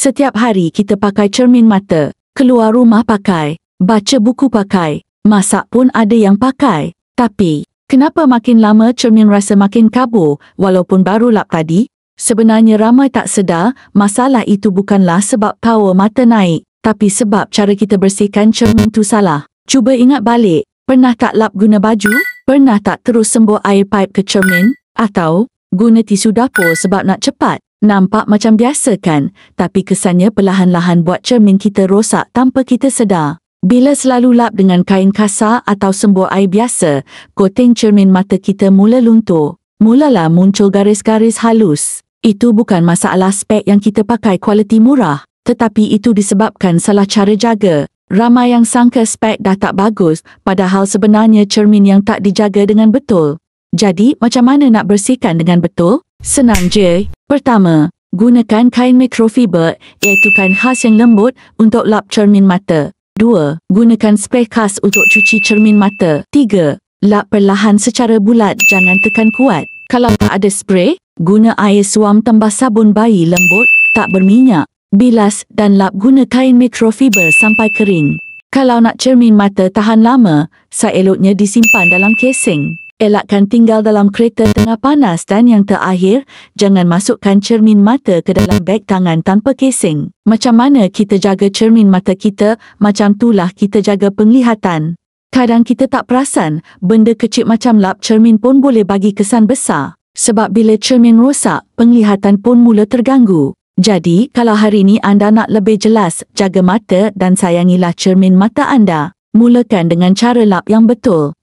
Setiap hari kita pakai cermin mata, keluar rumah pakai, baca buku pakai, masak pun ada yang pakai. Tapi, kenapa makin lama cermin rasa makin kabur walaupun baru lap tadi? Sebenarnya ramai tak sedar, masalah itu bukanlah sebab power mata naik, tapi sebab cara kita bersihkan cermin tu salah. Cuba ingat balik, pernah tak lap guna baju? Pernah tak terus sembuh air paip ke cermin? Atau guna tisu dapur sebab nak cepat? Nampak macam biasa kan? Tapi kesannya perlahan-lahan buat cermin kita rosak tanpa kita sedar. Bila selalu lap dengan kain kasar atau sembuh air biasa, coating cermin mata kita mula luntur. Mulalah muncul garis-garis halus. Itu bukan masalah spek yang kita pakai kualiti murah, tetapi itu disebabkan salah cara jaga. Ramai yang sangka spek dah tak bagus, padahal sebenarnya cermin yang tak dijaga dengan betul. Jadi, macam mana nak bersihkan dengan betul? Senang je. Pertama, gunakan kain mikrofiber, iaitu kain khas yang lembut untuk lap cermin mata. 2. Gunakan spray khas untuk cuci cermin mata. 3. Lap perlahan secara bulat, jangan tekan kuat. Kalau tak ada spray, guna air suam tambah sabun bayi lembut, tak berminyak. Bilas dan lap guna kain mikrofiber sampai kering. Kalau nak cermin mata tahan lama, seeloknya disimpan dalam casing. Elakkan tinggal dalam kereta tengah panas dan yang terakhir, jangan masukkan cermin mata ke dalam beg tangan tanpa casing. Macam mana kita jaga cermin mata kita, macam itulah kita jaga penglihatan. Kadang kita tak perasan, benda kecil macam lap cermin pun boleh bagi kesan besar. Sebab bila cermin rosak, penglihatan pun mula terganggu. Jadi, kalau hari ini anda nak lebih jelas, jaga mata dan sayangilah cermin mata anda. Mulakan dengan cara lap yang betul.